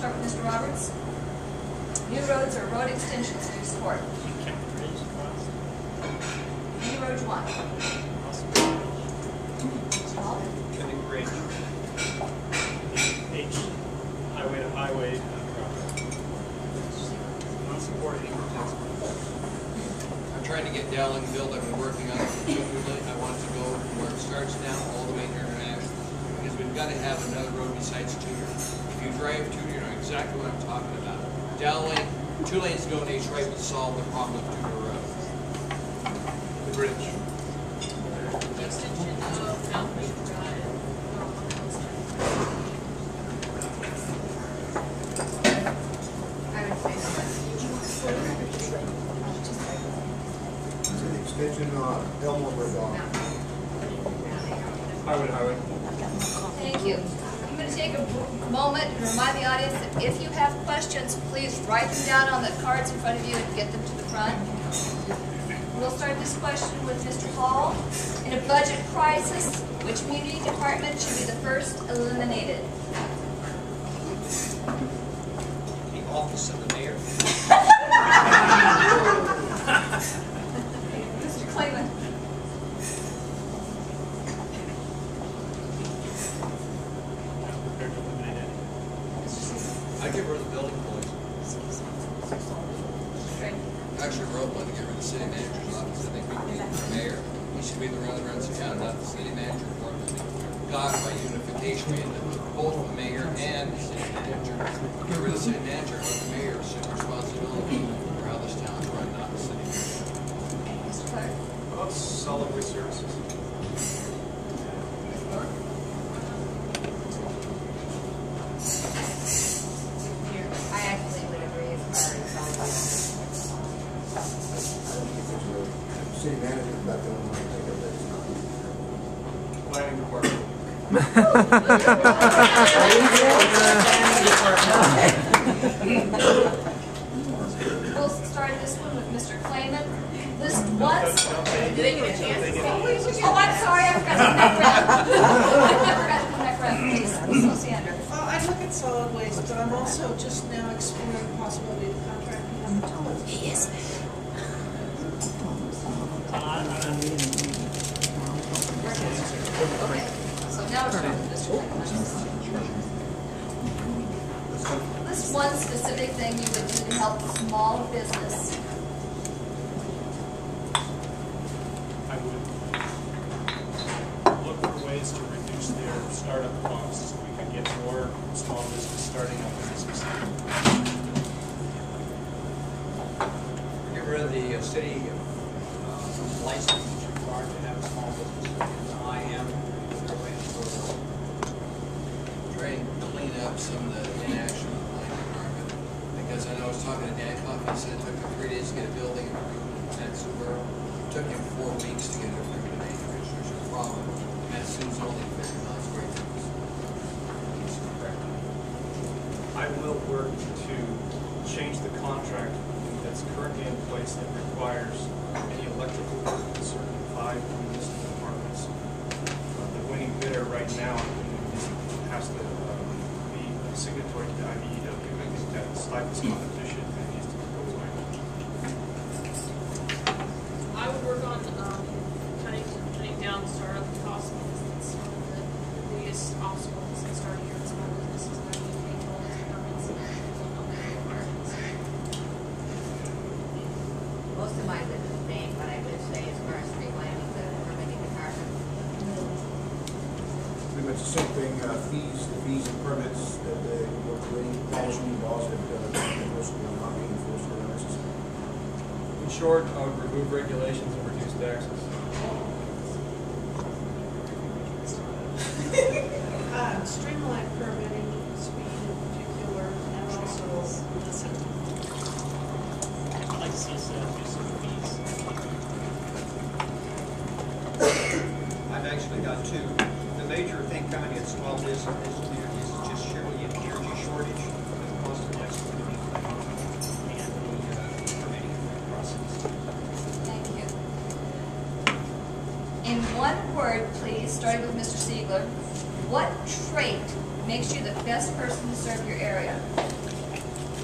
start with Mr. Roberts. New roads or road extensions do you support? New roads one. Cutting bridge. H. Highway to highway. Not supporting tax. I'm trying to get Dowling built. I've been working on it continually. I want to go from where it starts now all the way to International. Because we've got to have another road besides Tudor. If you drive Tudor, you know exactly what I'm talking about. Dowling, 2 lanes to go in each right would solve the problem of Tudor Road. The bridge. Extension of Alpine Drive. I would say so. Extension Elmore Bridge off. Highway to highway. Thank you. I'm going to take a moment and remind the audience that if you have questions, please write them down on the cards in front of you and get them to the front. We'll start this question with Mr. Hall. In a budget crisis, which community department should be the first eliminated? The office of the mayor. Mr. Clayman. I get rid of the building boys. I actually wrote one to get rid of the city manager's office. I think we need the mayor. He should be the one that runs the town, not the city manager. God, by unification, we end up with both the mayor and the city manager. Get rid of the city manager, let the mayor assume responsibility for how this town is run, not the city manager. Mr. Clark. About solid waste services. I actually would agree as far as solid waste. City manager, about the only one I think of that's not. Planning department. We'll start this one with Mr. Clayman. List once. Do they get a chance? Oh, I'm sorry, I forgot to come back around. I forgot to come back around, please. So, Sandra. I look at solid waste, but I'm also just now exploring the possibility of contracting. Yes. Okay, so now we're starting with Mr. Clayman. List one specific thing you would do to help small business. I would look for ways to reduce their startup costs. We could get more small business starting up in this city. Get rid of the city license required to have a small business. I am. Try and clean up some of the inaction of the planning department. Because I know I was talking to Dan Coffey, he said it took him 3 days to get a building approved in Vancouver. It took him 4 weeks to get it approved in Anchorage, which is a problem. And Sue's only 50 miles away from us. I will work to change the contract that's currently in place that requires any electrical work in certain 5 municipal departments. The winning bidder right now has to be a signatory to the IBEW. I think that stifles competition and needs to go away. I would work on cutting down startup costs because that's one of the biggest obstacles in starting your small businesses. And I need to all these permits and requirements. Most of mine is the same, but I would say as far as streamlining the permitting department. Pretty much the same thing, the fees and permits that they work with, polishing laws that mostly are not being enforced where necessary. In short, I would remove regulations and reduce taxes. Streamline permitting, speed in particular, and also I'd like to see us do some fees. I've actually got 2. The major thing coming in small business communities is just surely an energy shortage and cost of excavating and the permitting process. Thank you. In one word, please, starting with Mr. Siegler, what trait makes you the best person to serve your area?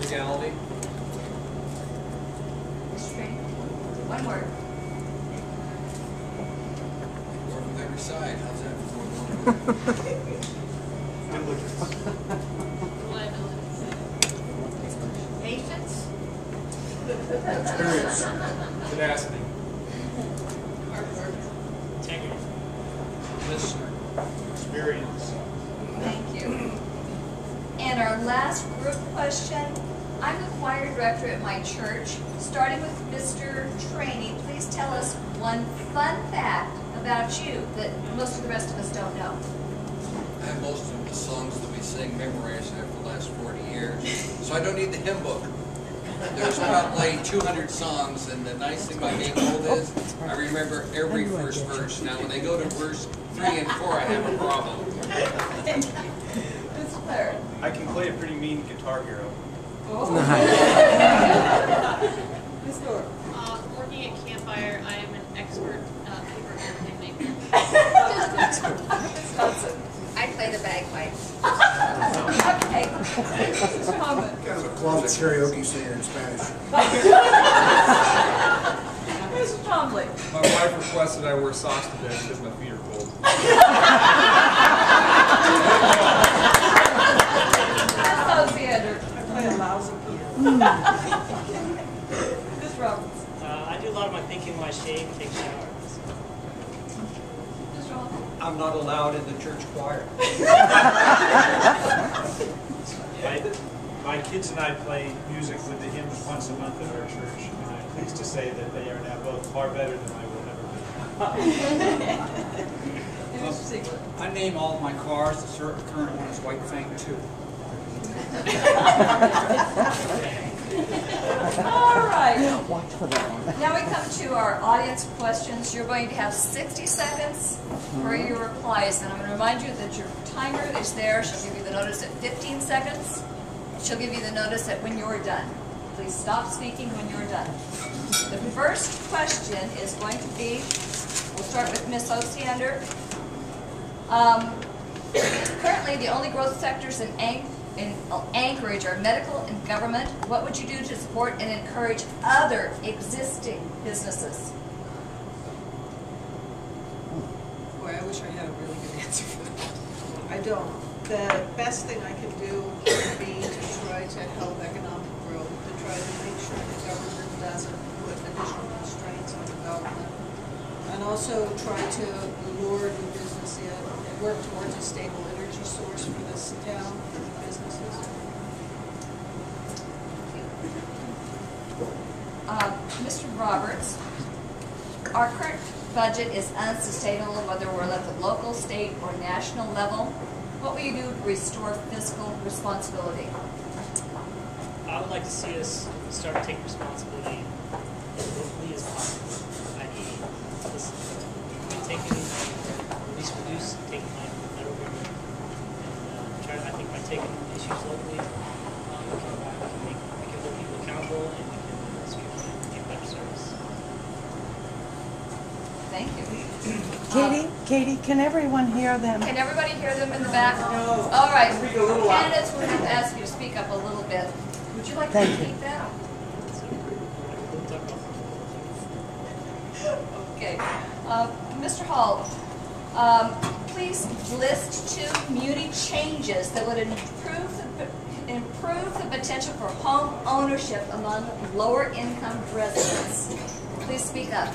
Legality. Mr. Train? One word. Work with every side. How's that for one? Reliability. Patience? Experience. Tenacity. Hard work. Integrity. Listener. Experience. Thank you. And our last group question. I'm the choir director at my church. Starting with Mr. Trainee, please tell us one fun fact about you that most of the rest of us don't know. I have most of the songs that we sing memorized there for the last 40 years, so I don't need the hymn book. There's probably 200 songs, and the nice thing about being old is I remember every first verse. Now, when they go to verse 3 and 4, I have a problem. Mr. Claire. I can play a pretty mean Guitar Hero. Ms. Dorr. Working at Campfire, I am an expert paper airplane maker. Wisconsin. I play the bagpipes. Okay. Mr. Holman. Kind of a closet karaoke singer in Spanish. Mr. Trombley. My wife requested I wear socks to bed because my feet are cold. Ms. Osiander. I play a lousy piano. Ms. Roberts. I do a lot of my thinking when I shave and take showers. Mr. Holman. I'm not allowed in the church choir. My kids and I play music with the hymns once a month at our church, and I'm pleased to say that they are now both far better than I will ever be. And Mr. Siegler. I name all my cars. The current one is White Fang 2. All right. Now we come to our audience questions. You're going to have 60 seconds for your replies. And I'm going to remind you that your timer is there. She'll give you the notice at 15 seconds. She'll give you the notice at when you're done. Please stop speaking when you're done. The first question is going to be, we'll start with Ms. Osiander. Currently, the only growth sectors in Anchorage are medical and government. What would you do to support and encourage other existing businesses? Boy, I wish I had a really good answer for that. I don't. The best thing I can do would be to try to help economic growth, to try to make sure the government doesn't put additional constraints on development, and also try to lure new business in and work towards a stable energy source for this town and the businesses. Mr. Roberts, our current budget is unsustainable, whether we're at the local, state, or national level. What will you do to restore fiscal responsibility? I would like to see us start to take responsibility as locally as possible. I.e., at least reduce taking money from the federal government, and try. I think by taking issues locally, we can hold people accountable, and we can give better service. Thank you. Katie, can everyone hear them? Can everybody hear them in the back? No. All right. Candidates, we're going to ask you to speak up a little bit. Would you like to Thank you. repeat that? Okay. Mr. Hall, please list 2 Muni changes that would improve the potential for home ownership among lower income residents. Please speak up.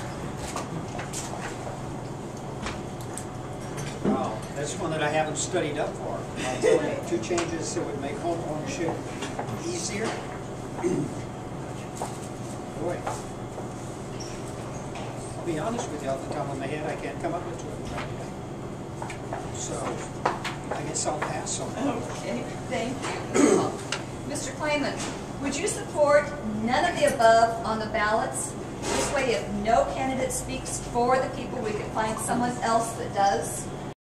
Wow, that's one that I haven't studied up for. 2 changes that would make home ownership easier. Boy, I'll be honest with you, off the top of my head, I can't come up with 2. So, I guess I'll pass on that. Okay, thank you. Mr. Clayman, would you support none of the above on the ballots? This way, if no candidate speaks for the people, we can find someone else that does.